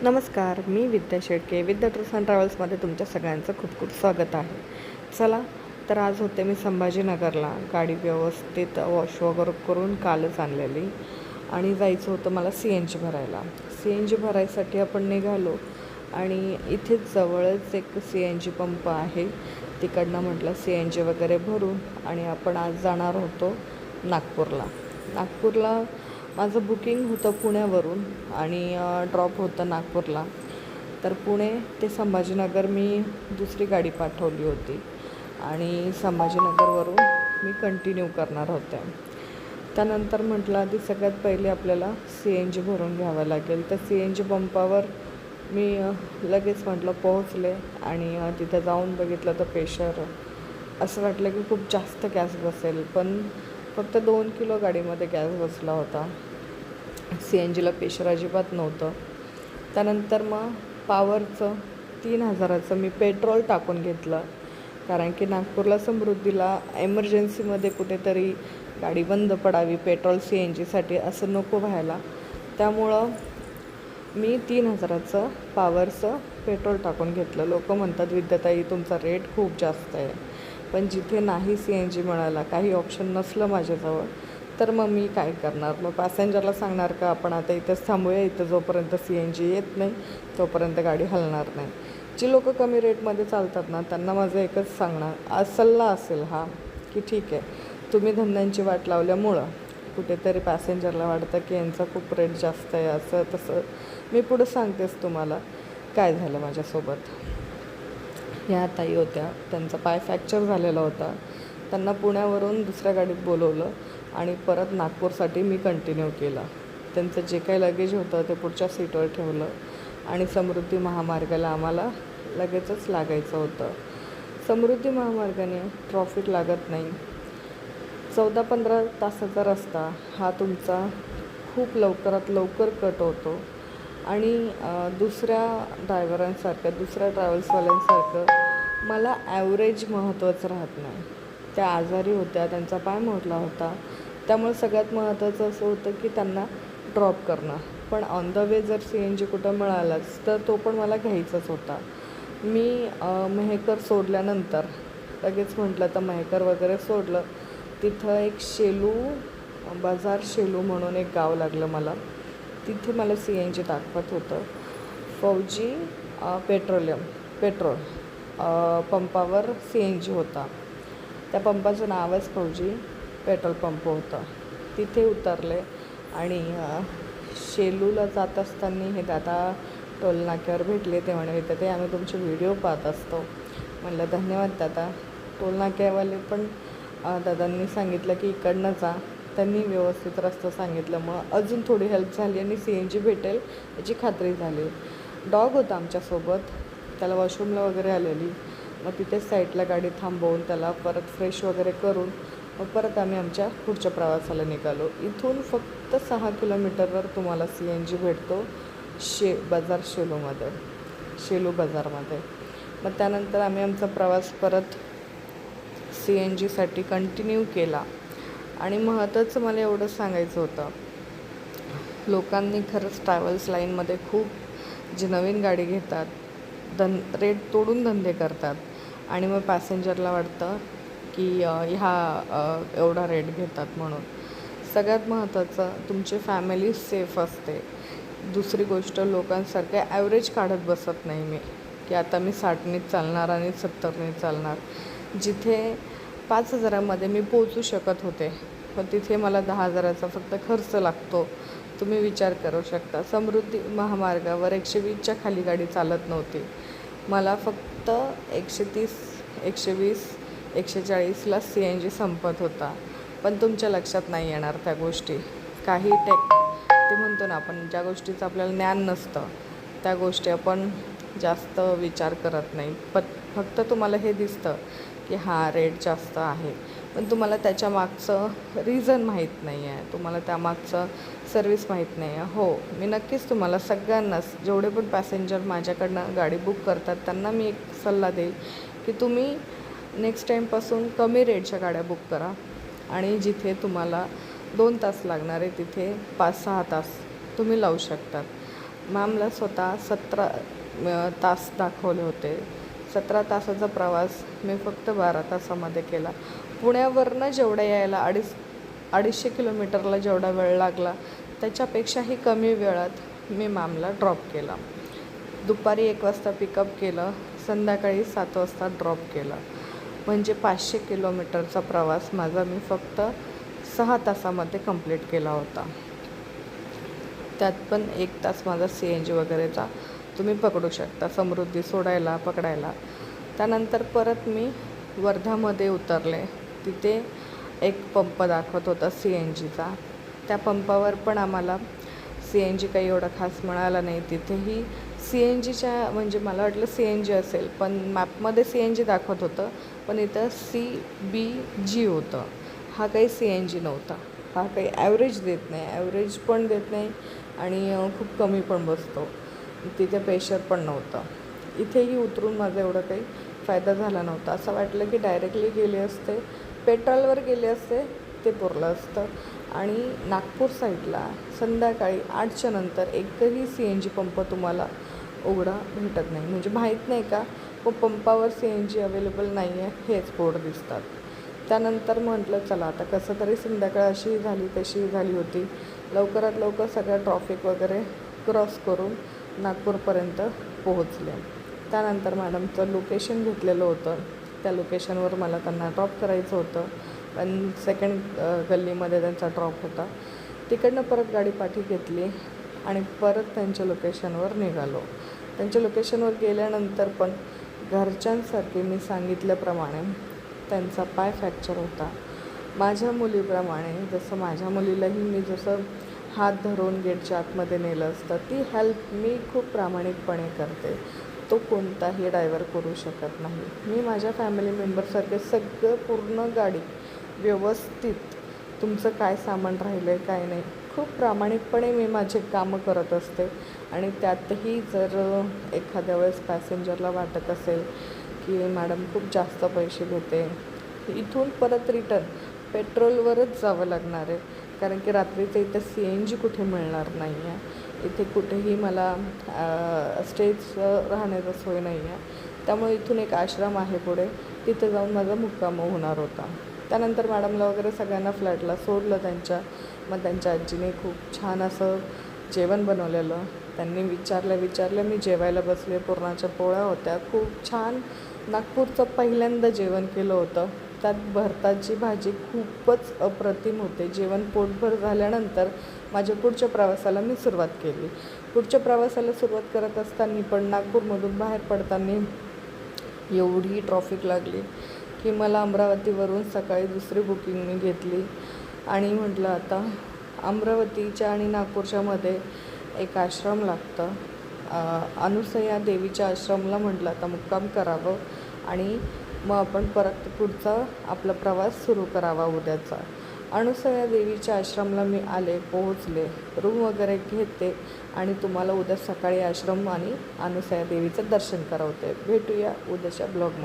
नमस्कार, मी विद्या शेळके. विद्या tours and ट्रॅव्हल्समध्ये तुमच्या सगळ्यांचं खूप खूप स्वागत आहे. चला तर आज होते मी संभाजीनगरला. गाडी व्यवस्थित वॉश वगैरे करून कालच आणलेली आणि जायचं होतं मला CNG भरायला. CNG भरायसाठी आपण निघालो आणि इथेच जवळच एक CNG पंप आहे. तिकडनं म्हटलं CNG वगैरे भरून आणि आपण आज जाणार होतो नागपूरला. माझं बुकिंग होतं पुण्यावरून आणि ड्रॉप होतं नागपूरला. तर पुणे ते संभाजीनगर मी दुसरी गाडी पाठवली होती आणि संभाजीनगरवरून मी कंटिन्यू करणार होते. त्यानंतर म्हटलं आधी सगळ्यात पहिले आपल्याला CNG भरून घ्यावं लागेल. तर CNG पंपावर मी लगेच म्हटलं पोहोचले आणि तिथं जाऊन बघितलं तर प्रेशर असं वाटलं की खूप जास्त गॅस बसेल, पण फक्त 2 किलो गाडीमध्ये गॅस बसला होता. CNGला प्रेशर अजिबात नव्हतं. त्यानंतर मग पॉवरचं 3000चं मी पेट्रोल टाकून घेतलं, कारण की नागपूरला समृद्धीला एमर्जन्सीमध्ये कुठेतरी गाडी बंद पडावी पेट्रोल CNGसाठी असं नको व्हायला. त्यामुळं मी 3000चं पॉवरचं पेट्रोल टाकून घेतलं. लोक म्हणतात विद्याताई तुमचा रेट खूप जास्त आहे, पण जिथे नाही CNG मिळाला, काही ऑप्शन नसलं माझ्याजवळ, तर मग मी काय करणार? मग पॅसेंजरला सांगणार का आपण आता इथंच थांबूया, इथं जोपर्यंत CNG येत नाही तोपर्यंत गाडी हलणार नाही. जी लोक कमी रेटमध्ये चालतात ना, त्यांना माझं एकच सांगणार सल्ला असेल हा, की ठीक आहे, तुम्ही धंद्यांची वाट लावल्यामुळं कुठेतरी पॅसेंजरला वाटतं की यांचा खूप रेट जास्त आहे, असं तसं. मी पुढं सांगतेच तुम्हाला काय झालं माझ्यासोबत. ह्या ताई होत्या, त्यांचा पाय फ्रॅक्चर झालेला होता. त्यांना पुण्यावरून दुसऱ्या गाडीत बोलवलं आणि परत नागपूरसाठी मी कंटिन्यू केला. त्यांचं जे काही लगेज होतं ते पुढच्या सीटवर ठेवलं आणि समृद्धी महामार्गाला आम्हाला लगेचच लागायचं होतं. समृद्धी महामार्गाने ट्रॉफिक लागत नाही. 14-15 तासाचा रस्ता हा तुमचा खूप लवकरात लवकर कट होतो आणि दुसऱ्या ड्रायव्हरांसारखं, दुसऱ्या ट्रॅव्हल्सवाल्यांसारखं मला ॲव्हरेज महत्त्वाचं राहत नाही. त्या आजारी होत्या, त्यांचा पाय मोडला होता, त्यामुळे सगळ्यात महत्त्वाचं असं होतं की त्यांना ड्रॉप करणं. पण ऑन द वे जर CNG कुठं मिळालाच तर तो पण मला घ्यायचाच होता. मी मेहकर सोडल्यानंतर लगेच म्हटलं तर मेहकर वगैरे सोडलं. तिथं एक शेलू म्हणून एक गाव लागलं मला. तिथे मला CNG दाखवत होतं. फौजी पेट्रोल पंपावर CNG होता. त्या पंपाचं नावच फौजी पेट्रोल पंप होतं. तिथे उतरले आणि शेलूला जात असताना हे दादा टोल नाक्यावर भेटले. ते म्हणे ते आम्ही तुमचे व्हिडिओ पाहत असतो. म्हणलं धन्यवाद दादा. टोल नाक्यावाले पण दादांनी सांगितलं की इकडनं जा. त्यांनी व्यवस्थित रस्ता सांगितलं. मग अजून थोडी हेल्प झाली आणि CNG भेटेल याची खात्री झाली. डॉग होता आमच्यासोबत, त्याला वॉशरूमला वगैरे आलेली. मग तिथेच साईडला गाडी थांबवून त्याला परत फ्रेश वगैरे करून मग परत आम्ही आमच्या पुढच्या प्रवासाला निघालो. इथून फक्त 6 किलोमीटरवर तुम्हाला CNG भेटतो शेलू बाजारमध्ये. मग त्यानंतर आम्ही आमचा प्रवास परत CNGसाठी कंटिन्यू केला. आणि महत्त्वाचं मला एवढं सांगायचं होतं, लोकांनी खरंच ट्रॅव्हल्स लाईनमध्ये खूप जे नवीन गाडी घेतात रेट तोडून धंदे करतात आणि मग पॅसेंजरला वाटतं की एवढा रेट घेतात म्हणून. सगळ्यात महत्त्वाचं तुमची फॅमिली सेफ असते. दुसरी गोष्ट, लोकांसारखे ॲव्हरेज काढत बसत नाही मी की आता मी 60नीच चालणार आणि 70नीच चालणार. जिथे 5000मध्ये मी पोहोचू शकत होते, पण तिथे मला 10,000चा फक्त खर्च लागतो. तुम्ही विचार करू शकता. समृद्धी महामार्गावर 120च्या खाली गाडी चालत नव्हती. मला फक्त 130, 120, 140ला CNG संपत होता. पण तुमच्या लक्षात नाही येणार त्या गोष्टी. काही ते म्हणतो ना आपण, ज्या गोष्टीचं आपल्याला ज्ञान नसतं त्या गोष्टी आपण जास्त विचार करत नाही. फक्त तुम्हाला हे दिसतं की रेट जास्त आहे, पण तुम्हाला त्याच्या मागचं रिझन माहीत नाही आहे, तुम्हाला त्यामागचं सर्विस माहीत नाही आहे. हो, मी नक्कीच तुम्हाला सगळ्यांनाच, जेवढे पण पॅसेंजर माझ्याकडनं गाडी बुक करतात त्यांना मी एक सल्ला देईल की तुम्ही नेक्स्ट टाईमपासून कमी रेटच्या गाड्या बुक करा आणि जिथे तुम्हाला 2 तास लागणार आहे तिथे 5-6 तास तुम्ही लावू शकतात. मॅमला स्वतः 17 तास दाखवले होते. 17 तासाचा प्रवास मी फक्त 12 तासामध्ये केला. पुण्यावरनं जेवढं यायला 250 किलोमीटरला जेवढा वेळ लागला त्याच्यापेक्षाही कमी वेळात मी मॅमला ड्रॉप केला. दुपारी 1 वाजता पिकअप केलं, संध्याकाळी 7 वाजता ड्रॉप केलं. म्हणजे 500 किलोमीटरचा प्रवास माझा मी फक्त 6 तासामध्ये कंप्लीट केला होता. त्यात पण 1 तास माझा CNG वगैरेचा तुम्ही पकडू शकता, समृद्धी सोडायला पकडायला. त्यानंतर परत मी वर्ध्यामध्ये उतरले. तिथे एक पंप दाखवत होता CNGचा. त्या पंपावर पण आम्हाला CNG काही एवढा खास मिळाला नाही. तिथेही CNGच्या म्हणजे मला वाटलं CNG असेल, पण मॅपमध्ये CNG दाखवत होतं, पण इथं CBG होतं. हा काही CNG नव्हता. हा काही ॲव्हरेज देत नाही, ॲव्हरेज पण देत नाही आणि खूप कमी पण बसतो. तिथे प्रेशर पण नव्हतं. इथेही उतरून माझा एवढा काही फायदा झाला नव्हता. असं वाटलं की डायरेक्टली गेले असते, पेट्रोलवर गेले असते ते पुरलं असतं. आणि नागपूर साईडला संध्याकाळी 8च्या नंतर एकही CNG पंप तुम्हाला उघडा भेटत नाही. म्हणजे माहीत नाही का, पंपावर CNG अवेलेबल नाही आहे हेच बोर्ड दिसतात. त्यानंतर म्हटलं चला आता कसं तरी संध्याकाळ अशी झाली तशी झाली होती. लवकरात लवकर सगळं ट्रॉफिक वगैरे क्रॉस करून नागपूरपर्यंत पोहोचले. त्यानंतर मॅडमचं लोकेशन घेतलेलं होतं. त्या लोकेशनवर मला त्यांना ड्रॉप करायचं होतं, पण सेकंड गल्लीमध्ये त्यांचा ड्रॉप होता. तिकडनं परत गाडी पाठी घेतली आणि परत त्यांच्या लोकेशनवर निघालो. त्यांच्या लोकेशनवर गेल्यानंतर पण घरच्यांसारखे मी सांगितल्याप्रमाणे त्यांचा पाय फ्रॅक्चर होता. माझ्या मुलीप्रमाणे जसं माझ्या मुलीलाही मी जसं हात धरून गेटच्या आतमध्ये नेलं असतं, ती हेल्प मी खूप प्रामाणिकपणे करते. तो कोणताही ड्रायव्हर करू शकत नाही. मी माझ्या फॅमिली मेंबरसारखे सगळं पूर्ण गाडी व्यवस्थित, तुमचं काय सामान राहिलं आहे काय नाही, खूप प्रामाणिकपणे मी माझे कामं करत असते. आणि त्यातही जर एखाद्या वेळेस पॅसेंजरला वाटत असेल की मॅडम खूप जास्त पैसे घेते, इथून परत रिटर्न पेट्रोलवरच जावं लागणार आहे, कारण की रात्रीचं इथं CNG कुठे मिळणार नाही आहे. इथे कुठेही मला स्टेज राहण्याचा सोय नाही आहे. त्यामुळे इथून एक आश्रम आहे पुढे, तिथे जाऊन माझा मुक्काम होणार होता. त्यानंतर मॅडमला वगैरे सगळ्यांना फ्लॅटला सोडलं त्यांच्या. मग त्यांच्या आजीने खूप छान असं जेवण बनवलेलं. त्यांनी विचारलं मी जेवायला बसले. पुरणाच्या पोळ्या होत्या. खूप छान नागपूरचं पहिल्यांदा जेवण केलं होतं. त्यात भरताची भाजी खूपच अप्रतिम होते. जेवण पोटभर झाल्यानंतर माझ्या पुढच्या प्रवासाला मी सुरुवात केली. पुढच्या प्रवासाला सुरुवात करत असताना पण नागपूरमधून बाहेर पडताना एवढी ट्रॉफिक लागली की मला अमरावतीवरून सकाळी दुसरी बुकिंग मी घेतली आणि म्हटलं आता अमरावतीच्या आणि नागपूरच्या मध्ये एक आश्रम लागतं. अनुसया देवीच्या आश्रमला म्हटलं आता मुक्काम करावं आणि मग आपण परत पुढचा आपला प्रवास सुरू करावा उद्याचा. अनुसया देवीच्या आश्रमला मी आले, पोहोचले, रूम वगैरे घेते आणि तुम्हाला उद्या सकाळी आश्रम आणि अनुसया देवीचं दर्शन करवते. भेटूया उद्याच्या ब्लॉगमध्ये.